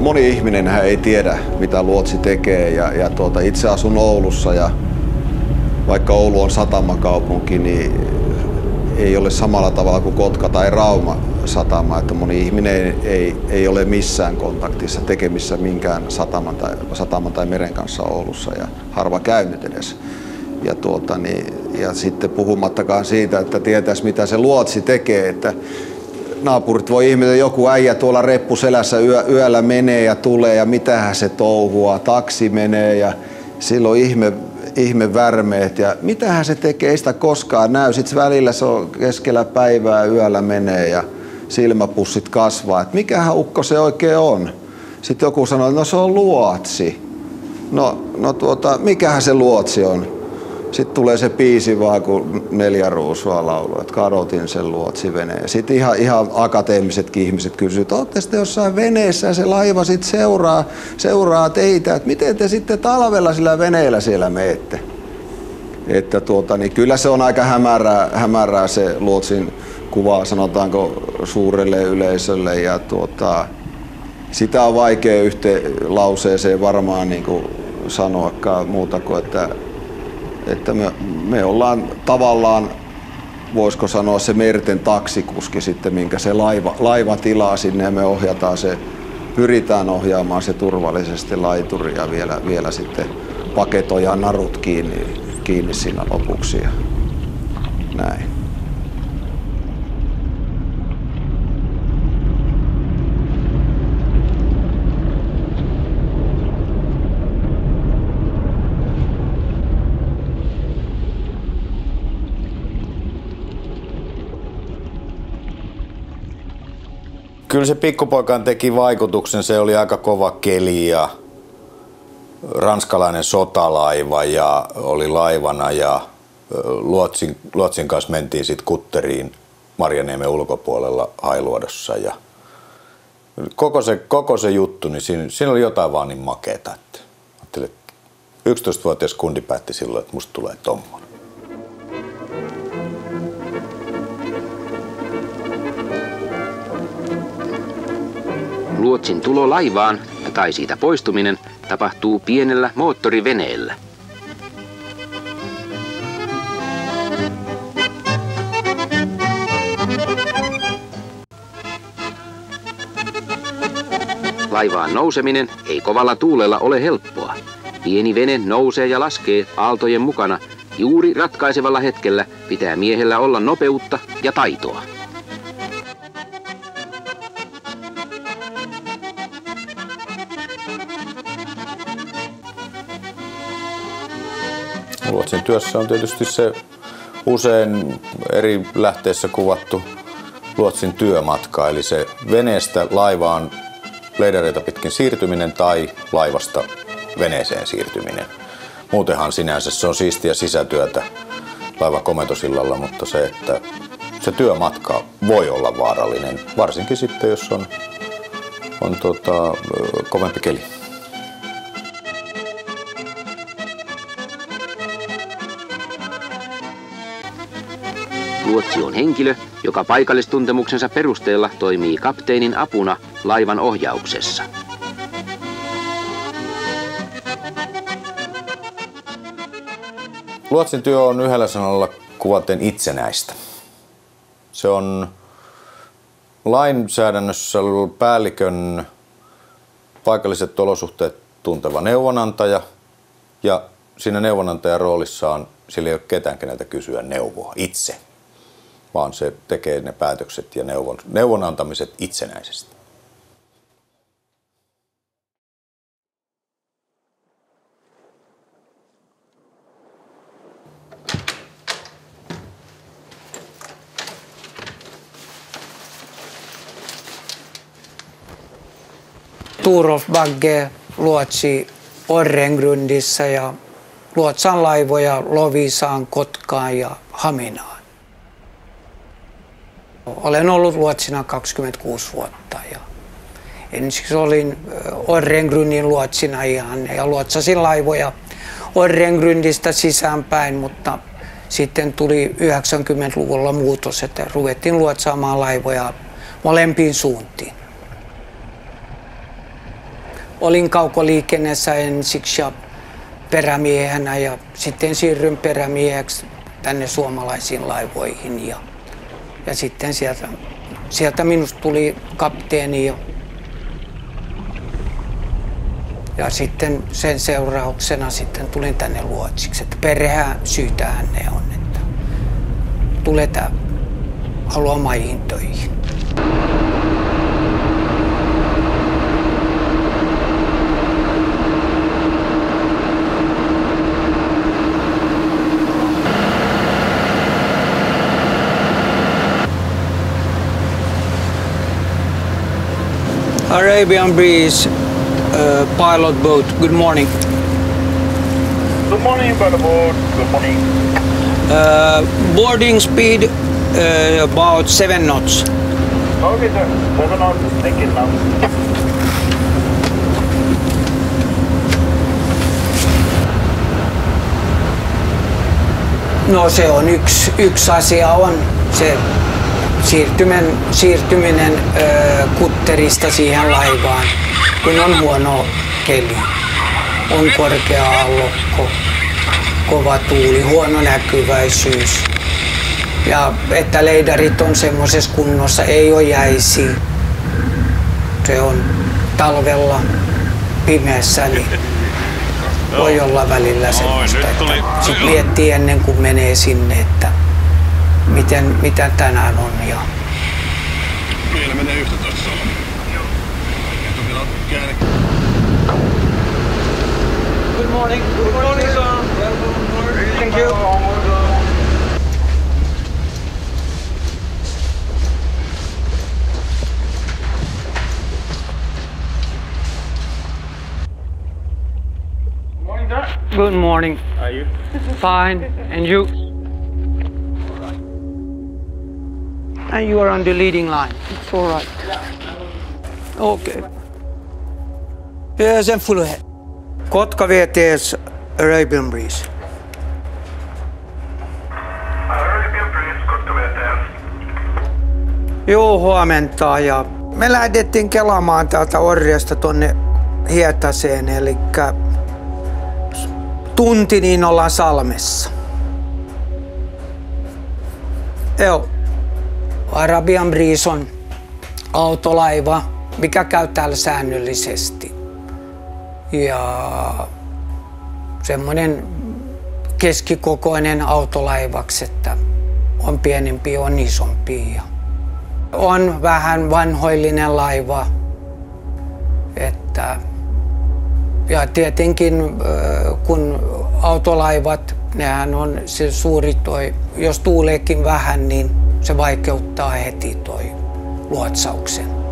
Moni ihminenhän ei tiedä, mitä luotsi tekee. Itse asun Oulussa ja vaikka Oulu on satamakaupunki, niin ei ole samalla tavalla kuin Kotka tai Rauma satama. Että moni ihminen ei ole missään kontaktissa tekemissä minkään sataman tai meren kanssa Oulussa ja harva käynyt edes. Ja sitten puhumattakaan siitä, että tietäisi mitä se luotsi tekee. Että naapurit voi ihmetellä, joku äijä tuolla reppu selässä yöllä menee ja tulee ja mitähän se touhua, taksi menee ja silloin ihme värmeet ja mitähän se tekee, ei sitä koskaan näy. Sitten välillä se on keskellä päivää yöllä menee ja silmäpussit kasvaa, että mikähän ukko se oikein on. Sitten joku sanoo, että no se on luotsi. Mikähän se luotsi on? Sitten tulee se biisi vaan, kun 4 ruusua lauluu, että kadotin sen luotsiveneen. Sitten ihan akateemisetkin ihmiset kysyvät, että ootte sitten jossain veneessä ja se laiva sitten seuraa teitä, että miten te sitten talvella sillä veneellä siellä meette? Että kyllä se on aika hämärää se luotsin kuva, sanotaanko suurelle yleisölle. Ja sitä on vaikea yhteen lauseeseen varmaan niin kuin sanoakaan muuta kuin, että me ollaan tavallaan, voisiko sanoa, se merten taksikuski sitten, minkä se laiva tilaa sinne ja me pyritään ohjaamaan se turvallisesti laituri ja vielä sitten paketoidaan narut kiinni siinä lopuksi ja näin. Kyllä se pikkupoikaan teki vaikutuksen, se oli aika kova keli ja ranskalainen sotalaiva ja oli laivana ja luotsin kanssa mentiin sitten kutteriin Marjaniemen ulkopuolella Hailuodossa ja koko se juttu, niin siinä oli jotain vaan niin makeeta, että ajattelin, että 11-vuotias kundi päätti silloin, että musta tulee tommonen. Luotsin tulo laivaan tai siitä poistuminen tapahtuu pienellä moottoriveneellä. Laivaan nouseminen ei kovalla tuulella ole helppoa. Pieni vene nousee ja laskee aaltojen mukana. Juuri ratkaisevalla hetkellä pitää miehellä olla nopeutta ja taitoa. Luotsin työssä on tietysti se usein eri lähteissä kuvattu luotsin työmatka, eli se veneestä laivaan leidareita pitkin siirtyminen tai laivasta veneeseen siirtyminen. Muutenhan sinänsä se on siistiä sisätyötä laivakomentosillalla, mutta se, että se työmatka voi olla vaarallinen, varsinkin sitten jos on kovempi keli. Luotsi on henkilö, joka paikallistuntemuksensa perusteella toimii kapteenin apuna laivan ohjauksessa. Luotsin työ on yhdellä sanalla kuvaten itsenäistä. Se on lainsäädännössä päällikön paikalliset olosuhteet tunteva neuvonantaja ja siinä neuvonantajan roolissaan sillä ei ole ketään keneltä kysyä neuvoa itse, vaan se tekee ne päätökset ja neuvonantamiset itsenäisesti. Turolf Bagge luotsi Orrengrundissa ja luotsan laivoja Loviisaan, Kotkaan ja Haminaan. Olen ollut luotsina 26 vuotta ja ensiksi olin Orrengrundin luotsina ja luotsasin laivoja Orrengrundista sisäänpäin, mutta sitten tuli 90-luvulla muutos, että ruvettiin luotsaamaan laivoja molempiin suuntiin. olin kaukoliikenteessä ensiksi ja perämiehenä ja sitten siirryin perämieheksi tänne suomalaisiin laivoihin ja sitten sieltä minusta tuli kapteeni ja sitten sen seurauksena sitten tulin tänne luotsiksi, että perhehän syytähän ne on, että tuletaan haluaa maihin töihin. Arabian Breeze pilot boat. Good morning. Good morning, pilot boat. Good morning. Boarding speed about 7 knots. Okay, sir. 7 knots. Thank you now. No se on yksi asia on se siirtyminen kutterista siihen laivaan, kun on huono keli, on korkea aallokko, kova tuuli, huono näkyväisyys ja että leidarit on semmoisessa kunnossa, ei ole jäisiä. Se on talvella pimeässä, niin voi olla välillä semmoista, että sit miettii ennen kuin menee sinne, että mitä tänään on. Meillä menee 11 salmia. Good morning. Good morning, sir. Thank you. Morning, sir. Good morning. How are you? Fine. And you? And you are on the leading line. It's all right. Okay. Yes, and full ahead. Kotka VTS Arabian Breeze. Arabian Breeze, Kotka VTS. Joo, huomenta. Ja me lähdettiin kelaamaan täältä Orjasta tonne Hietaseen, eli tunti niin ollaan Salmessa. Joo. Arabian Breeze on autolaiva, mikä käy täällä säännöllisesti. Ja semmoinen keskikokoinen autolaivaksi, että on pienempi, on isompi. On vähän vanhoillinen laiva. Ja tietenkin kun autolaivat, nehän on se suuri jos tuuleekin vähän, niin se vaikeuttaa heti toi luotsauksen.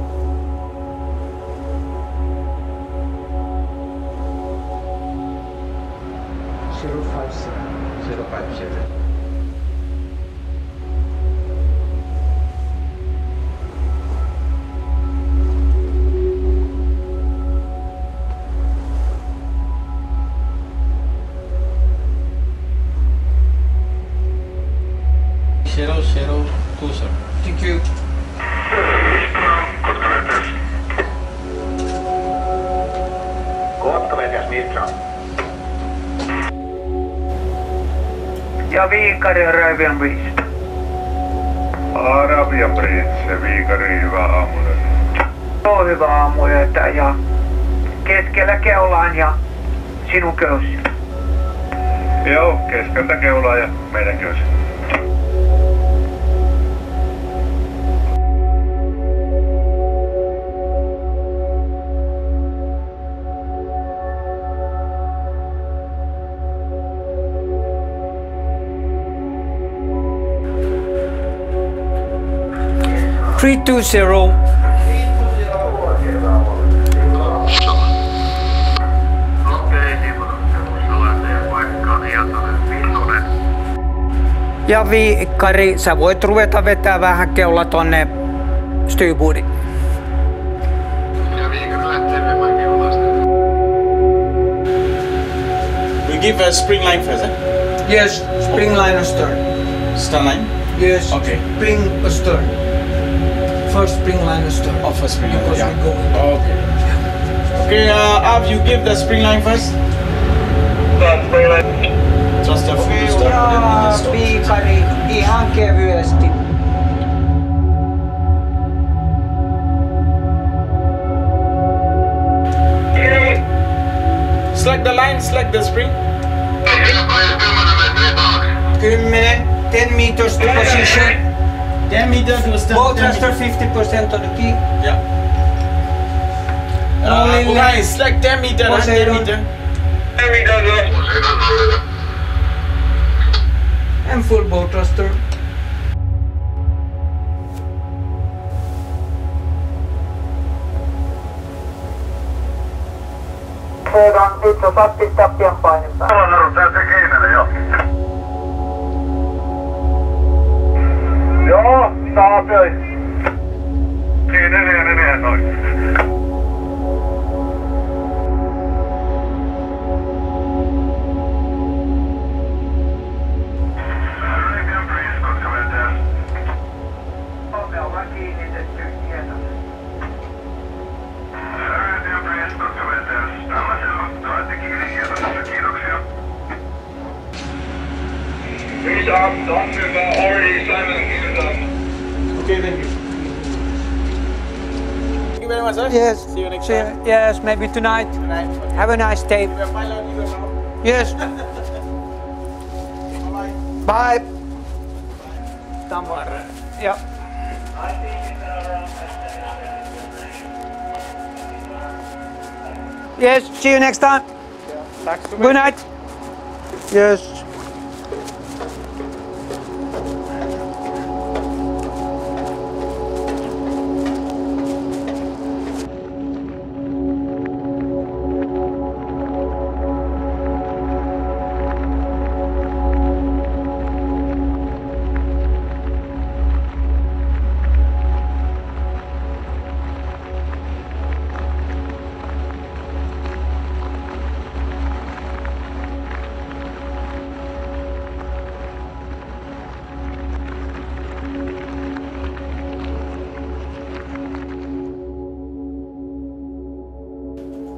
Thank you. Kotka VTS Mitra. Ja Viikari Arabian Breeze. Arabian Breeze, Viikari, hyvää aamuyötä. Joo, hyvää aamuyötä ja keskellä keulaan ja sinun köysi. Joo, keskeltä keulaa ja meidän köysi. Three, 2, 0. Ja Viikari, sä voit ruveta vetää vähän keula tonne styrboardiin. Ja Viikari lähtee viemään keulasta. We give a spring line first, eh? Yes, spring line astern. Stern line? Yes, Okay. spring astern. First spring line astern. Oh, first spring line, Because yeah. we go. Okay. Okay, Av, you give the spring line first. Just a few Ja piipari ihan kevyesti. Select the line, select the spring. 10 meters to position. 10 meters to step. Bow thruster 50% of the key. Yeah. Rolling Guys, select 10 meter and 10 Poseidon. meter. And full bow thruster. Sedan sit så satt pistää pian painin päälle. Joo, saa töi. Siinä 4 noin. Okay, thank you. Thank you very much, sir. Yes. See you next time. Yes, maybe tonight. Have a nice day. We are fine, you go now. Yes. Bye. Bye. Tamara. Ja. Yes, see you next time. Good night. Yes.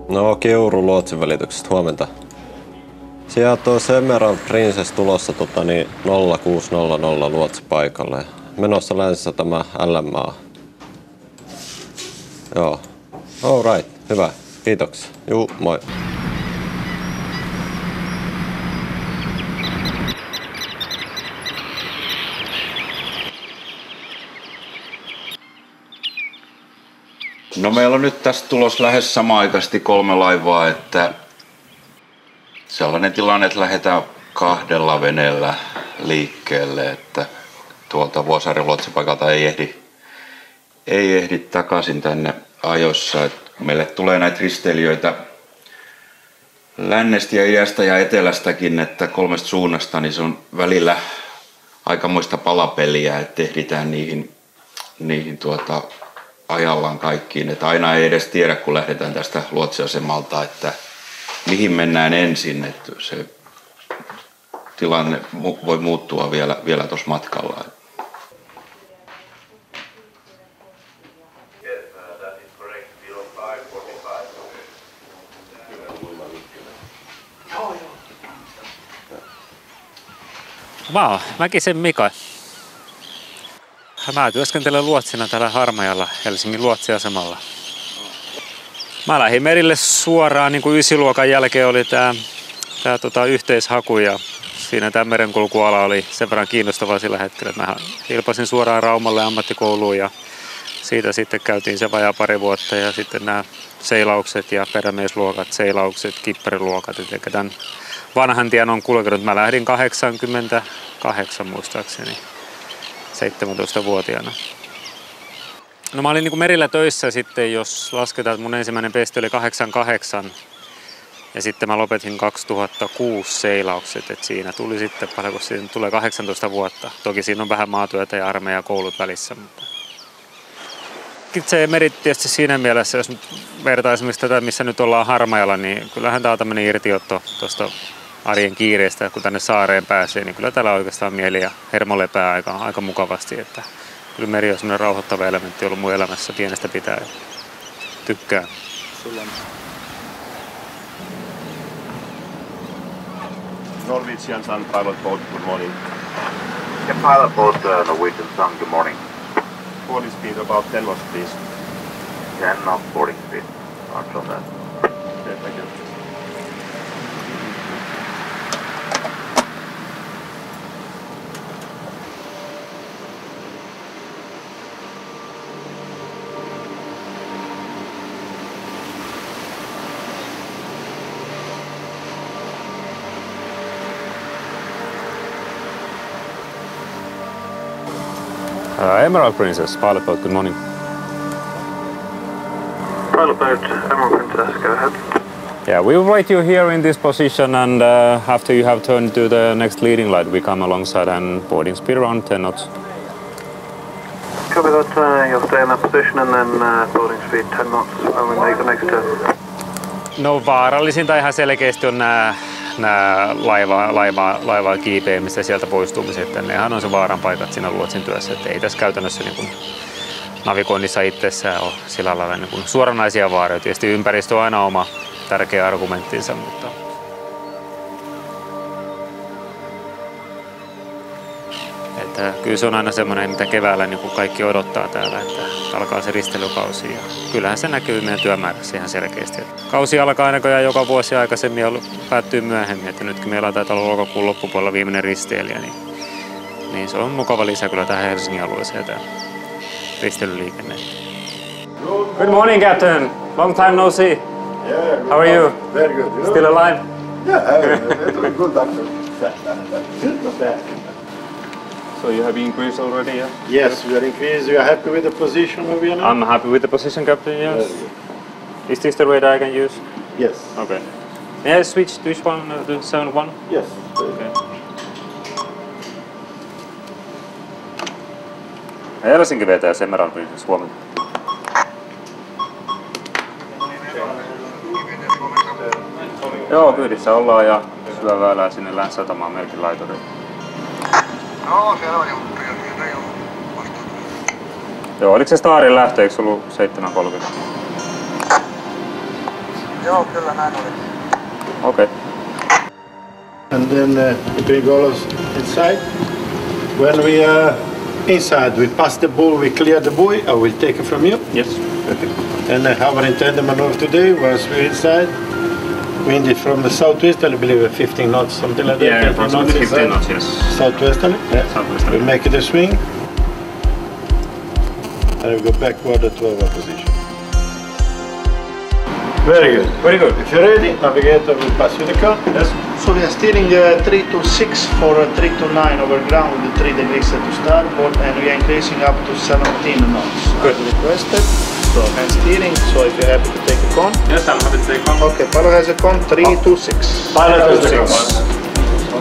No, Keuru luotsin välityksestä, huomenta. Sieltä on Semeran Princess tulossa 0600 luotsi paikalle. Menossa länsissä tämä LMA. Joo. All right, hyvä. Kiitoksia. Juu, moi. No meillä on nyt tästä tulossa lähes samaaikaisesti 3 laivaa, että sellainen tilanne, että lähdetään 2 veneellä liikkeelle, että tuolta Vuosaaren luotsipaikalta ei ehdi takaisin tänne ajoissa. Että meille tulee näitä risteilijöitä lännestä ja idästä ja etelästäkin, että 3 suunnasta, niin se on välillä aikamoista palapeliä, että ehditään niihin ajallaan kaikkiin, että aina ei edes tiedä, kun lähdetään tästä luotsiasemalta, että mihin mennään ensin, että se tilanne voi muuttua vielä tuossa matkalla. Mä oon Mäkisen Mika. Mä työskentelen luotsina täällä Harmajalla Helsingin luotsiasemalla. Mä lähdin merille suoraan, niin kuin 9-luokan jälkeen oli tää yhteishaku ja siinä tämä merenkulkuala oli sen verran kiinnostavaa sillä hetkellä. Mä hilpasin suoraan Raumalle ammattikouluun ja siitä sitten käytiin se vajaa 2 vuotta ja sitten nämä seilaukset ja perämiesluokat, seilaukset, kippariluokat. Eli tämän vanhan tien on kulkenut. Mä lähdin 88 muistaakseni. 17-vuotiaana. No mä olin niin kuin merillä töissä sitten, jos lasketaan, että mun ensimmäinen pesti oli 88 ja sitten mä lopetin 2006 seilaukset, että siinä tuli sitten paljon, kun siinä tulee 18 vuotta. Toki siinä on vähän maatyötä ja armeija koulut välissä, mutta se meri tietysti siinä mielessä, jos vertaa esimerkiksi tätä, missä nyt ollaan Harmajalla, niin kyllähän tää on tämmöinen irtiotto tuosta arjen kiireestä, kun tänne saareen pääsee, niin kyllä täällä oikeastaan mieli ja hermo lepää aika mukavasti. Että kyllä meri on semmoinen rauhoittava elementti ollut mun elämässä pienestä pitäen. Tykkään. Norwegian Sun pilot boat, good morning. Yeah, pilot boat, Norwegian Sun, good morning. Boarding speed about 10 knots, please. 10 knots boarding speed. Roger on that. Okay, thank you. Emerald Princess, pilot boat, good morning. Pilot boat, Emerald Princess, go ahead. Yeah, we will wait you here in this position, and after you have turned to the next leading light, we come alongside and boarding speed around 10 knots. Copy that, you'll stay in that position and then boarding speed 10 knots when we make the next turn. No, vaarallisinta ihan selkeästi on nämä laivaa kiipeämistä ja sieltä poistumiset. Nehän on se vaaran paikat siinä luotsin työssä. Että ei tässä käytännössä niin kuin navigoinnissa itsessään ole sillä lailla niin kuin suoranaisia vaaroja. Tietysti ympäristö on aina oma tärkeä argumenttinsa, mutta että kyllä se on aina semmoinen, mitä keväällä niin kuin kaikki odottaa täällä, että alkaa se ristelykausi. Ja kyllähän se näkyy meidän työmäärässä ihan selkeästi. Kausi alkaa näköjään joka vuosi aikaisemmin ja päättyy myöhemmin. Että nytkin meillä taitaa olla lokakuun loppupuolella viimeinen risteilijä, niin se on mukava lisä kyllä tähän Helsingin alueeseen tämä risteilyliikenne. Good morning, Captain. Long time no see. Yeah, how are you? Very good. Still alive? Yeah, doing good, doctor. So you have increased already, yeah? Yes, we are increased. You are happy with the position where we are now? I'm happy with the position, Captain, yes. Is this the radar I can use? Yes. Okay. May I switch to which one? To 7-1? Yes. Okay. Helsinki vetää Emerald Princess, huomenta. Joo, kyydissä ollaan ja syöväillään sinne Länsi-Satamaan Merkin laiturille. No, siellä on jo. Joo, oliko se Staarin lähtö, eikö ollut 7.30? Joo, kyllä näin oli. Okei. And then you bring all us inside. When we are inside, we pass the bull, we clear the buoy. I will take it from you. Yes. And our intended maneuver today, once we're inside, wind it from the southwest, I believe 15 knots, something like that. Yeah, approximately 15 knots, yes. Southwesterly? Yeah. Southwesterly. We make it a swing. And we go backward to our position. Very good. Very good. If you're ready, navigator will pass you the cone. Yes. So we are steering 326 for 329 over ground with 3 degrees to starboard, and we are increasing up to 17 knots. Good. As requested. So hand steering. So if you're happy to take a cone. Yes, I'm happy to take one. Okay, pilot has a cone 326. Pilot has the cone.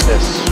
Yes.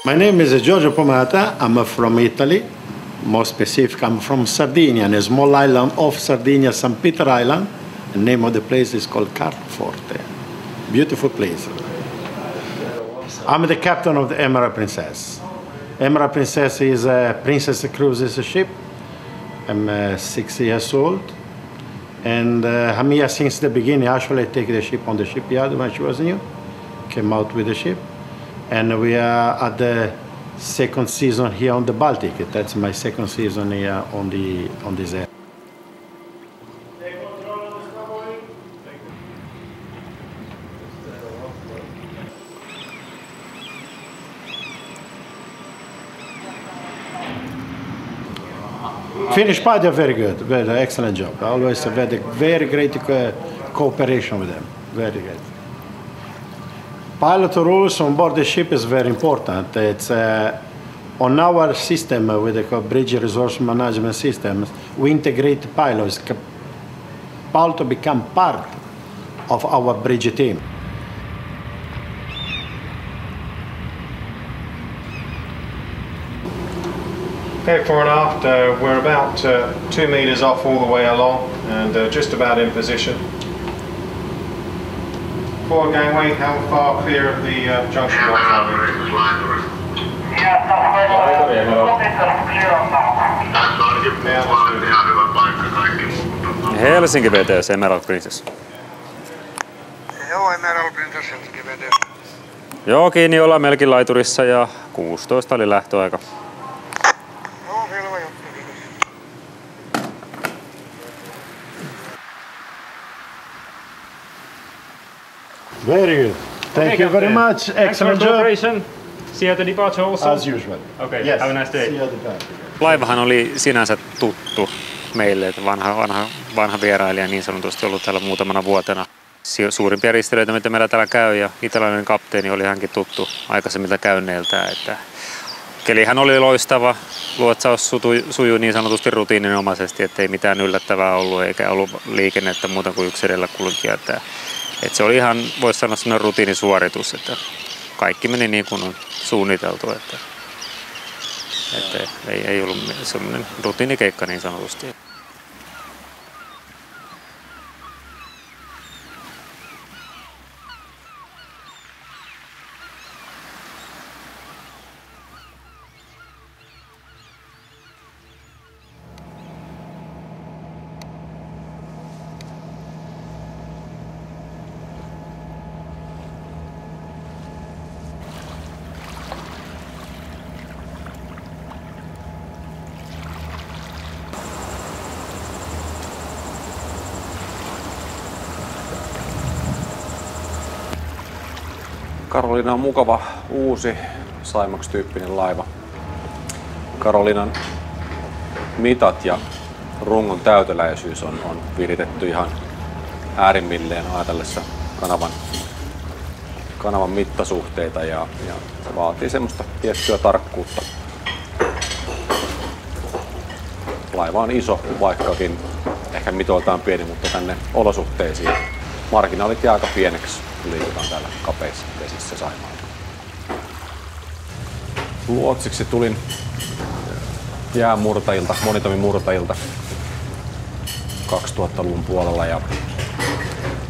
My name is Giorgio Pomata. I'm from Italy. More specific, I'm from Sardinia, a small island off Sardinia, St. Peter Island. The name of the place is called Carloforte. Beautiful place. I'm the captain of the Emerald Princess. Emerald Princess is a princess cruises ship. I'm 6 years old. And I'm here since the beginning. Actually, I take the ship on the shipyard when she was new. Came out with the ship. And we are at the second season here on the Baltic. That's my second season here on this area. Finnish pilot are very good, very excellent job. Always very great cooperation with them, very good. Pilot rules on board the ship is very important. It's on our system with the bridge resource management system. We integrate pilots. Pilot become part of our bridge team. Okay, fore and aft, we're about 2 meters off all the way along and just about in position. Forward gangway, how far clear of the junction box are we? Helsinki VTS, Emerald Princess. Joo, Emerald Princess, Helsinki VTS. Joo, kiinni ollaan melkein laiturissa ja 16 oli lähtöaika. Very good. Thank you very much. Excellent job. See you at the departure also. As usual. Okay, yes. have a nice day. See you at the departure. Laivahan oli sinänsä tuttu meille, että vanha vierailija niin sanotusti ollut täällä muutamana vuotena. Suurimpia risteilyitä, mitä meillä täällä käy, ja italialainen kapteeni oli hänkin tuttu aikaisemmilta käynneiltä. Että kelihän oli loistava, luotsaus sujui niin sanotusti rutiininomaisesti, ettei mitään yllättävää ollut eikä ollut liikennettä muuta kuin yksi edellä kulkija. Että se oli ihan, voisi sanoa, sellainen rutiinisuoritus, että kaikki meni niin kuin on suunniteltu. Että ei ollut sellainen rutiinikeikka niin sanotusti. Carolina on mukava uusi Cymax-tyyppinen laiva. Carolinan mitat ja rungon täyteläisyys on viritetty ihan äärimmilleen ajatellessa kanavan mittasuhteita ja se vaatii semmoista tiettyä tarkkuutta. Laiva on iso, vaikkakin ehkä mitoiltaan pieni, mutta tänne olosuhteisiin marginaalit jää aika pieneksi. Liikutaan täällä kapeissa vesissä Saimaalla. Luotsiksi tulin jäämurtajilta, monitoimimurtajilta 2000-luvun puolella ja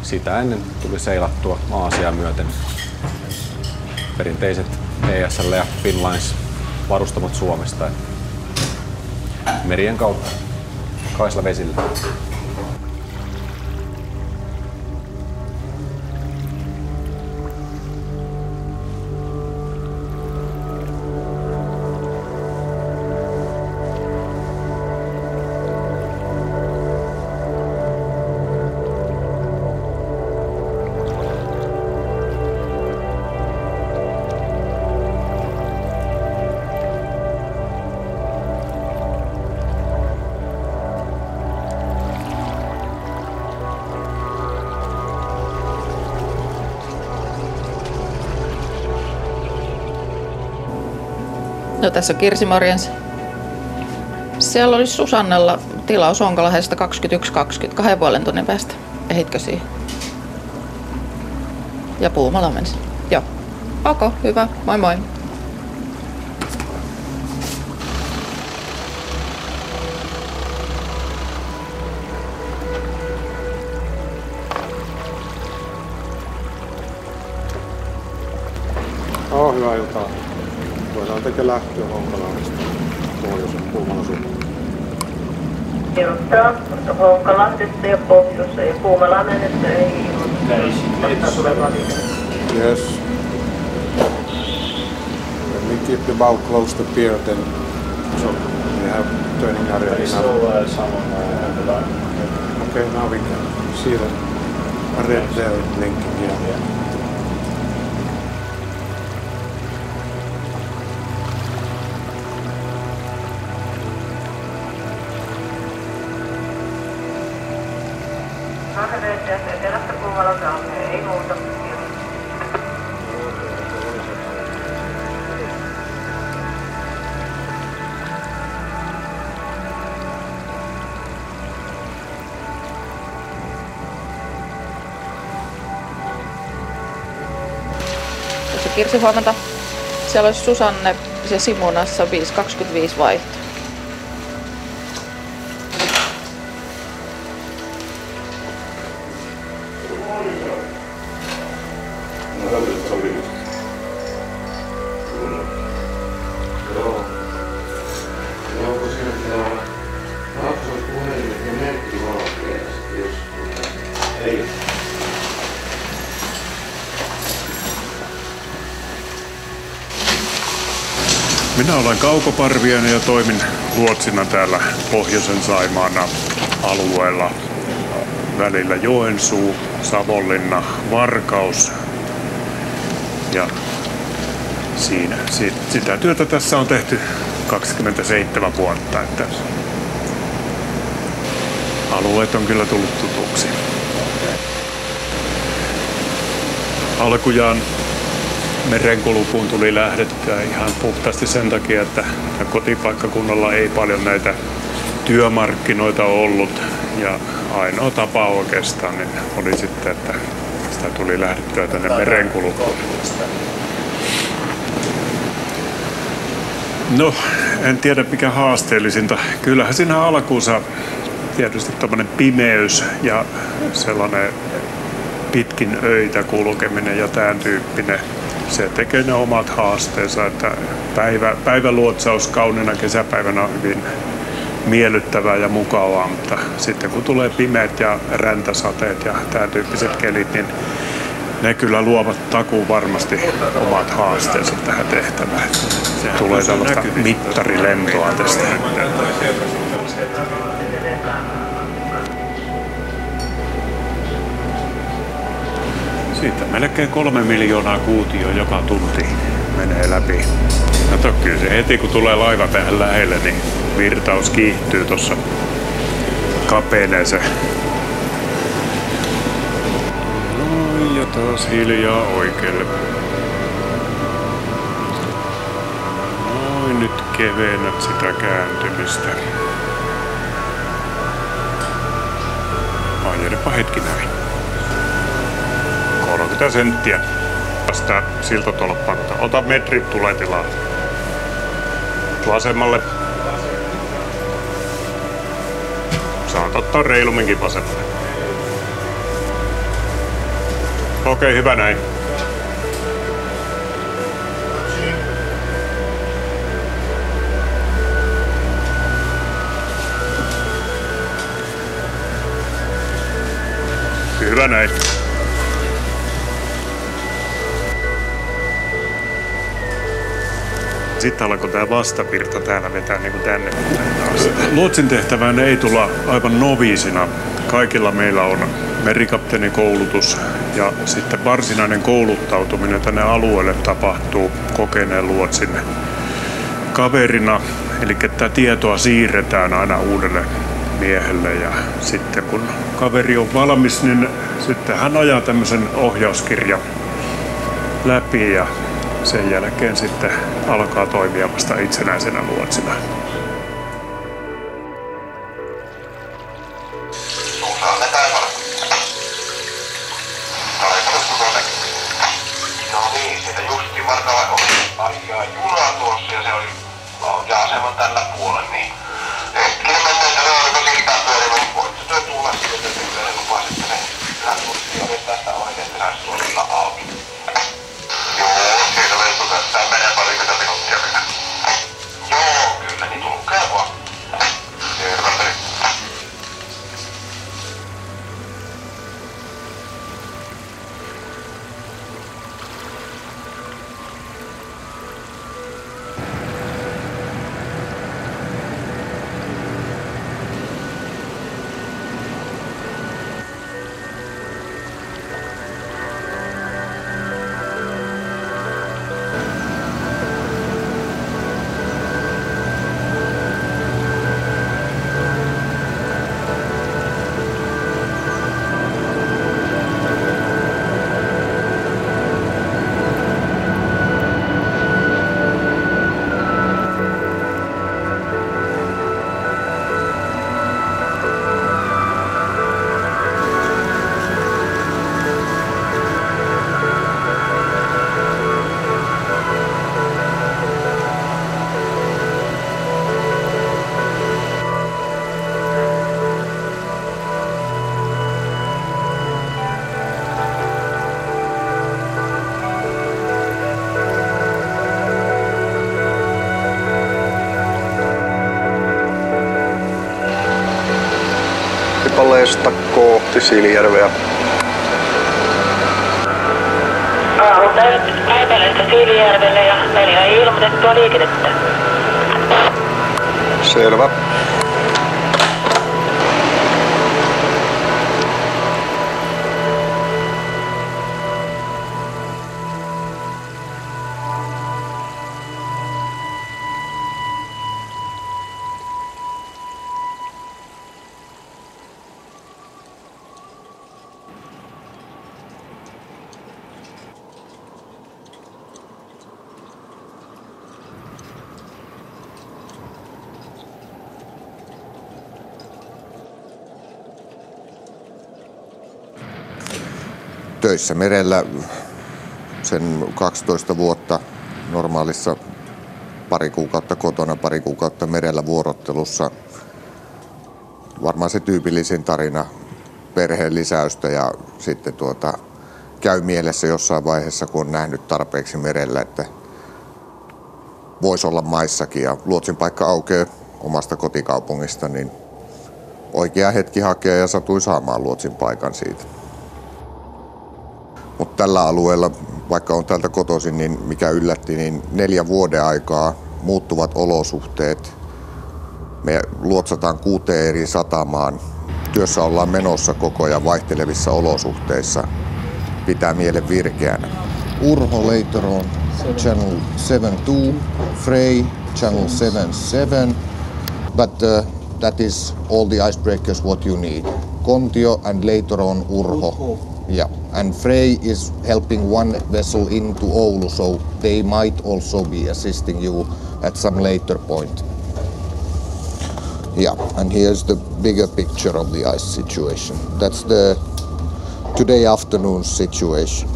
sitä ennen tuli seilattua Aasiaa myöten perinteiset ESL ja Finnlines varustamot Suomesta merien kautta kaisla vesillä. No tässä on Kirsi, morjens. Siellä olisi Susannella tilaus Onkalahdesta 21.20, 2,5 tunnin päästä. Ehitkö siihen? Ja Puumala menisi. Joo. Ok, hyvä. Moi moi. hyvää iltaa. Voidaan tekee lähtöä Honkalahdesta pohjoisen Puumalan suuntaan. Tiedottaa, mutta Honkalahdesta ja pohjoissa ja Puumalaan mennessä ei ilmoittaa. Yes. When we keep the bow close to the pier, then so we have turning area enough. Okay, now we can see the red there blinking here. Etelästä Puumalalta ei muuta. Tuossa Kirsi, huomenta. Siellä olisi Susanne ja Simunassa 5.25 vaihto. Minä olen Kauko Parviainen ja toimin luotsina täällä Pohjoisen Saimaan alueella välillä Joensuu, Savonlinna, Varkaus. Ja siinä. Sitä työtä tässä on tehty 27 vuotta, että alueet on kyllä tullut tutuksi. Alkujaan merenkulkuun tuli lähdettyä ihan puhtaasti sen takia, että kotipaikkakunnalla ei paljon näitä työmarkkinoita ollut. Ja ainoa tapa oikeastaan niin oli sitten, että sitä tuli lähdettyä tänne merenkulkuun. No, en tiedä mikä haasteellisinta. Kyllähän siinä alkuunsa tietysti tommonen pimeys ja sellainen pitkin öitä kulkeminen ja tämän tyyppinen. Se tekee ne omat haasteensa, että päiväluotsaus kauniina kesäpäivänä on hyvin miellyttävää ja mukavaa, mutta sitten kun tulee pimeät ja räntäsateet ja tämän tyyppiset kelit, niin ne kyllä luovat takuun varmasti omat haasteensa tähän tehtävään. Tulee tällaista mittarilentoa tästä. Siitä melkein 3 miljoonaa kuutioa joka tunti menee läpi. Kato, kyllä se heti kun tulee laiva tähän lähelle, niin virtaus kiihtyy tuossa, kapenee se. No ja taas hiljaa oikealle. Noin, nyt kevennät sitä kääntymistä. Painelepa hetki näin. 30 senttiä tästä siltatolppalta. Ota metri, tulee tilaa. Vasemmalle. Saat ottaa reilumminkin vasemmalle. Okei, hyvä näin. Hyvä näin. Sitten alkoi tämä vastavirta täällä vetää niin kuin tänne taas. Luotsin tehtävään ei tulla aivan noviisina. Kaikilla meillä on merikapteenikoulutus ja sitten varsinainen kouluttautuminen tänne alueelle tapahtuu kokeneen luotsin kaverina. Eli tämä tietoa siirretään aina uudelle miehelle ja sitten kun kaveri on valmis, niin sitten hän ajaa tämmöisen ohjauskirjan läpi ja sen jälkeen sitten alkaa toimia vasta itsenäisenä luotsina. No niin, siitä justiin Varkalla ajaa junaa tuossa ja se oli lauta-aseman tällä puolella, niin hetkinen mennessä se oliko siltään pyörimä, niin voitte työ tulla sitten työ lupaa sitten ne lähtuutti ja vetää sitä oikein, että saisi tuolilla auki. Joo, siinä lento tästä 12 kohti Siilijärveä. Päivällistä Siilijärvelle ja meillä ei ilmoitettua liikennettä. Selvä. Töissä merellä sen 12 vuotta, normaalissa pari kuukautta kotona, pari kuukautta merellä vuorottelussa. Varmaan se tyypillisin tarina perheen lisäystä ja sitten käy mielessä jossain vaiheessa, kun on nähnyt tarpeeksi merellä, että voisi olla maissakin ja luotsin paikka aukeaa omasta kotikaupungista, niin oikea hetki hakea ja satui saamaan luotsin paikan siitä. Mutta tällä alueella, vaikka on täältä kotoisin, niin mikä yllätti, niin 4 vuoden aikaa muuttuvat olosuhteet. Me luotsataan 6 eri satamaan. Työssä ollaan menossa koko ajan vaihtelevissa olosuhteissa. Pitää mielen virkeänä. Urho later on channel 72, Frey channel 77, but that is all the icebreakers what you need. Kontio and later on Urho. Yeah, and Frey is helping one vessel into Oulu, so they might also be assisting you at some later point. Yeah, and here's the bigger picture of the ice situation. That's the today afternoon situation.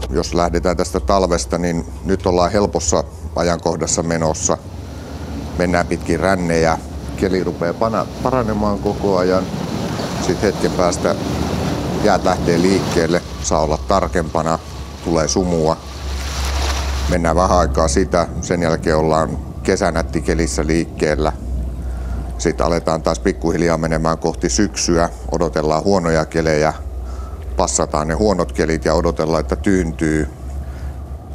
Jos lähdetään tästä talvesta, niin nyt ollaan helpossa ajankohdassa menossa. Mennään pitkin rännejä. Keli rupeaa paranemaan koko ajan. Sitten hetken päästä jäät lähtee liikkeelle, saa olla tarkempana, tulee sumua. Mennään vähän aikaa sitä, sen jälkeen ollaan kesänättikelissä liikkeellä. Sitten aletaan taas pikkuhiljaa menemään kohti syksyä, odotellaan huonoja kelejä, passataan ne huonot kelit ja odotellaan, että tyyntyy.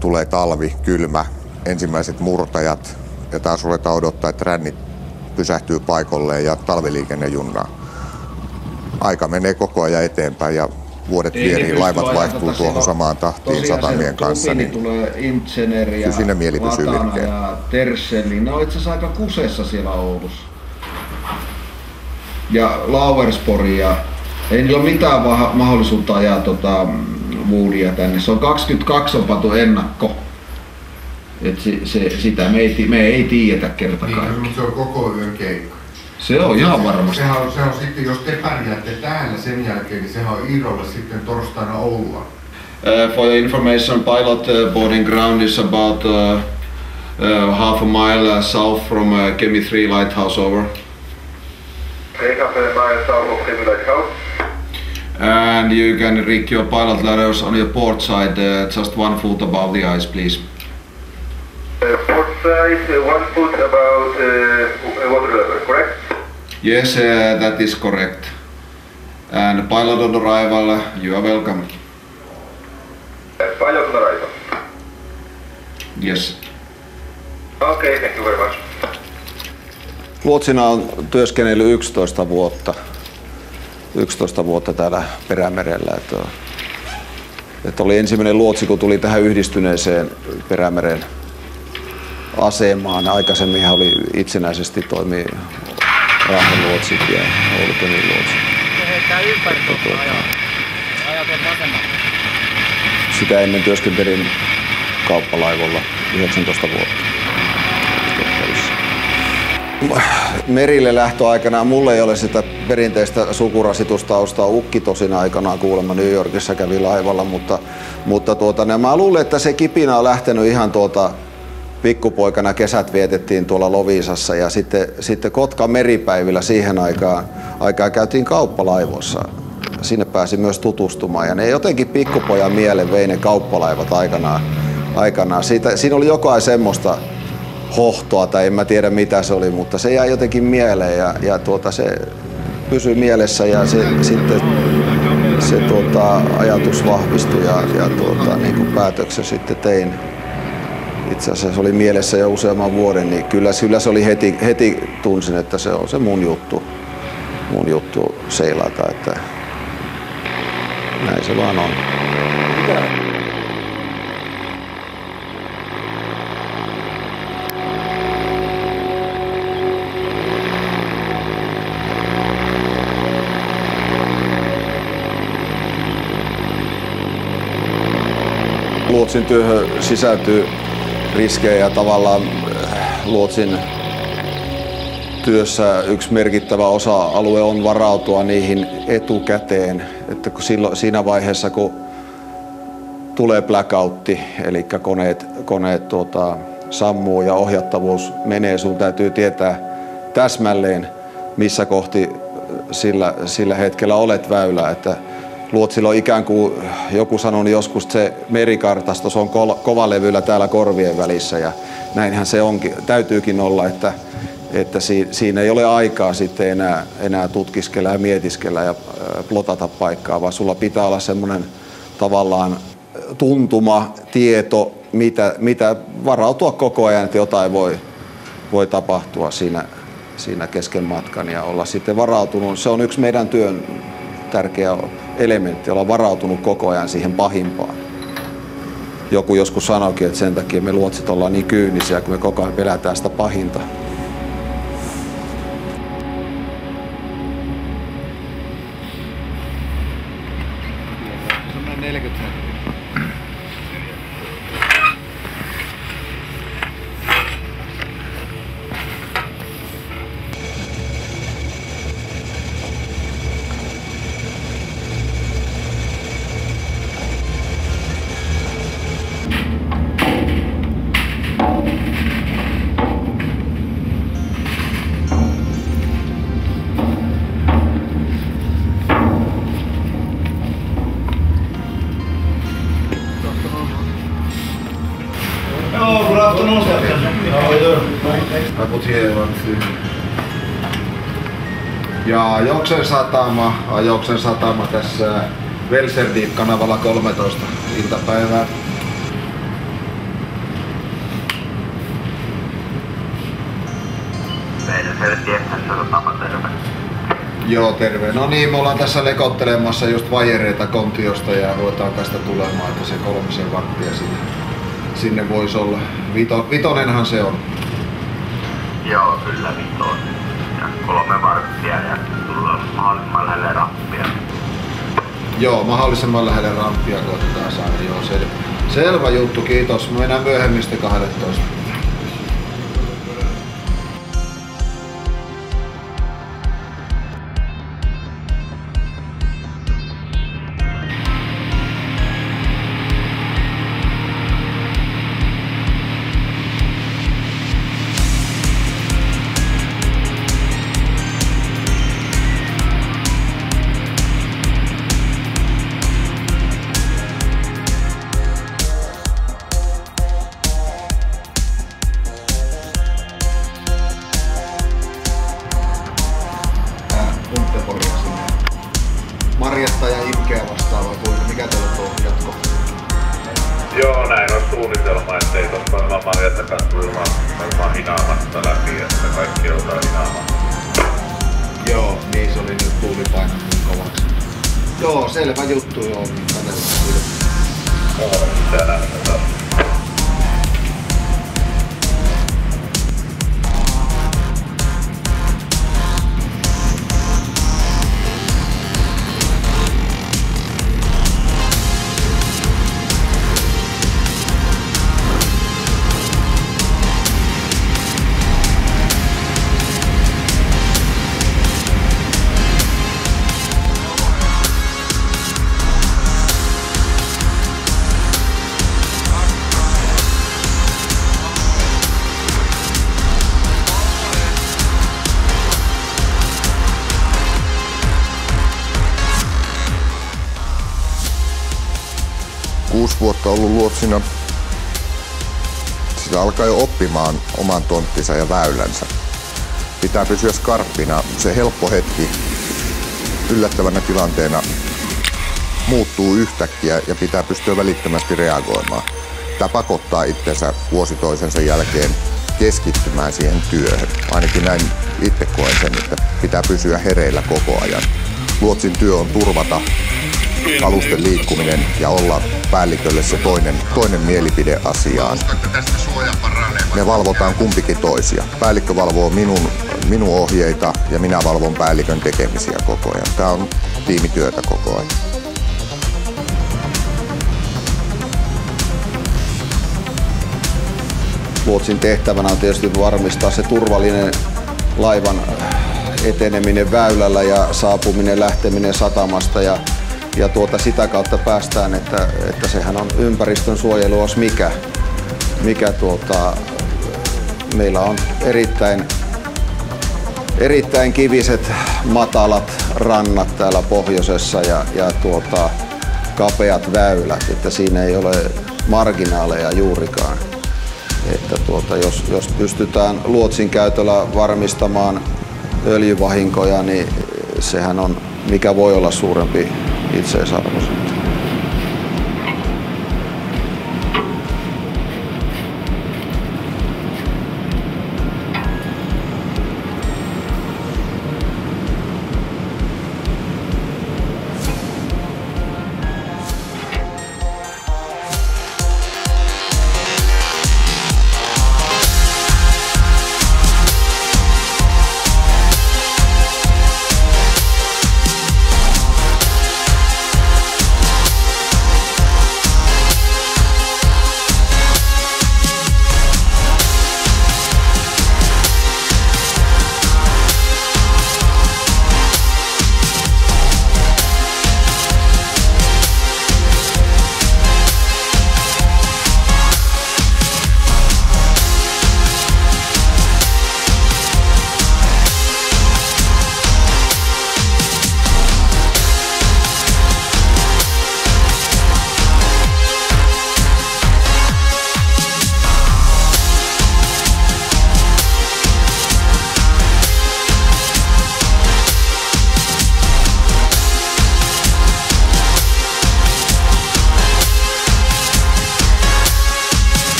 Tulee talvi, kylmä, ensimmäiset murtajat ja taas ruvetaan odottaa, että rännit pysähtyy paikalleen ja talviliikenne junnaa. Aika menee koko ajan eteenpäin ja vuodet vierii, laivat vaihtuu tuohon samaan tahtiin satamien kanssa, niin tulee Intsener ja kyllä siinä mieli pysyy virkeä. ja Terschelli, ne on itse asiassa aika kusessa siellä Oulussa. Ja Lauerspori ja ei niillä ole mitään mahdollisuutta ajaa Woodia tänne. Se on 22 on pantu ennakko. Et sitä me ei tiedetä kerta kaikkiaan. Niin, se on koko yön keikka. Se on ihan varmasti. Se on sitten, jos te pärjäätte täällä sen jälkeen, niin sehän on Iirolle sitten torstaina Oulua. For your information, pilot boarding ground is about half a mile south from Kemi 3 Lighthouse, over. Take up a mile south of Kemi Lighthouse. And you can rig your pilot ladders on your port side, just 1 foot above the ice, please. Port side, 1 foot above water level, correct? Yes, that is correct. And pilot on arrival, you are welcome. Pilot on arrival. Yes. Okay, thank you very much. Luotsina on työskennellyt 11 vuotta. 11 vuotta täällä Perämerellä. Että oli ensimmäinen luotsi, kun tuli tähän yhdistyneeseen Perämeren asemaan. Aikaisemminhan oli itsenäisesti toimii Raahen luotsit ja Oulukemin luotsit. Sitä ennen työskentelin kauppalaivolla 19 vuotta. Merille lähtöaikana mulla ei ole sitä perinteistä sukurasitustaustaa. Ukki tosin aikanaan kuulemma New Yorkissa kävi laivalla, mutta mä luulen, että se kipinä on lähtenyt ihan pikkupoikana. Kesät vietettiin tuolla Loviisassa ja sitten Kotkan meripäivillä siihen aikaan käytiin kauppalaivoissa. Sinne pääsi myös tutustumaan ja ne jotenkin pikkupojan mielen vei ne kauppalaivat aikanaan. Siinä oli jotain semmoista hohtoa tai en mä tiedä mitä se oli, mutta se jäi jotenkin mieleen ja se pysyi mielessä ja sitten se ajatus vahvistui ja niin kuin päätöksen sitten tein. Itse asiassa oli mielessä jo useamman vuoden, niin kyllä se oli heti tunsin, että se on se mun juttu seilata, että näin se vaan on. Luotsin työhön sisältyy riskejä ja tavallaan luotsin työssä yksi merkittävä osa-alue on varautua niihin etukäteen, että kun siinä vaiheessa kun tulee blackoutti, eli koneet sammuu ja ohjattavuus menee, sun täytyy tietää täsmälleen missä kohti sillä hetkellä olet väylää. Että luotsilla on ikään kuin, joku sanoi joskus, se merikartasto, se on kovalevyllä täällä korvien välissä ja näinhän se onkin, täytyykin olla, että siinä ei ole aikaa sitten enää tutkiskella ja mietiskellä ja plotata paikkaa, vaan sulla pitää olla semmoinen tavallaan tuntuma, tieto, mitä varautua koko ajan, että jotain voi tapahtua siinä kesken matkan ja olla sitten varautunut. Se on yksi meidän työn tärkeä elementti, olla varautunut koko ajan siihen pahimpaan. Joku joskus sanoikin, että sen takia me luotsit ollaan niin kyynisiä, kun me koko ajan pelätään sitä pahinta. Ja Ajoksen satama tässä Velserdiip-kanavalla 13 iltapäivää. Velserdiip-satama, terve. Joo, terve. No niin, me ollaan tässä lekottelemassa just vajereita Kontiosta ja ruvetaan tästä tulemaan, että se 3 wattia sinne voisi olla. Vitonenhan se on. Joo, kyllä vitonen. Ja 3 varttia ja tullaan mahdollisimman lähelle rampia. Joo, mahdollisimman lähelle rampia koitetaan saada. Joo, selvä juttu, kiitos. Me mennään myöhemmin sitten 12. Marjetta ja Imkeä vastaava, mikä teillä on jatko? Joo, näin on suunnitelma, ettei tossa olla Marjettakaan tullaan varmaan hinaamasta läpi, että kaikki joutaa hinaamaan. Joo, niin se oli nyt tuuli painanut niin kovaksi. Joo, selvä juttu, joo. Mitä nähdään? Vuotta ollut luotsina. Sitä alkaa jo oppimaan oman tonttinsa ja väylänsä. Pitää pysyä skarppina. Se helppo hetki yllättävänä tilanteena muuttuu yhtäkkiä ja pitää pystyä välittömästi reagoimaan. Tämä pakottaa itsensä vuosi toisensa jälkeen keskittymään siihen työhön. Ainakin näin itse koen sen, että pitää pysyä hereillä koko ajan. Luotsin työ on turvata alusten liikkuminen ja olla päällikölle se toinen mielipide asiaan. Me valvotaan kumpikin toisia. Päällikkö valvoo minun ohjeita ja minä valvon päällikön tekemisiä koko ajan. Tämä on tiimityötä koko ajan. Luotsin tehtävänä on tietysti varmistaa se turvallinen laivan eteneminen väylällä ja saapuminen, lähteminen satamasta ja sitä kautta päästään, että sehän on ympäristön suojelu, jos mikä meillä on erittäin kiviset matalat rannat täällä pohjoisessa ja kapeat väylät, että siinä ei ole marginaaleja juurikaan. Että jos pystytään luotsin käytöllä varmistamaan öljyvahinkoja, niin sehän on mikä voi olla suurempi itseisarvo.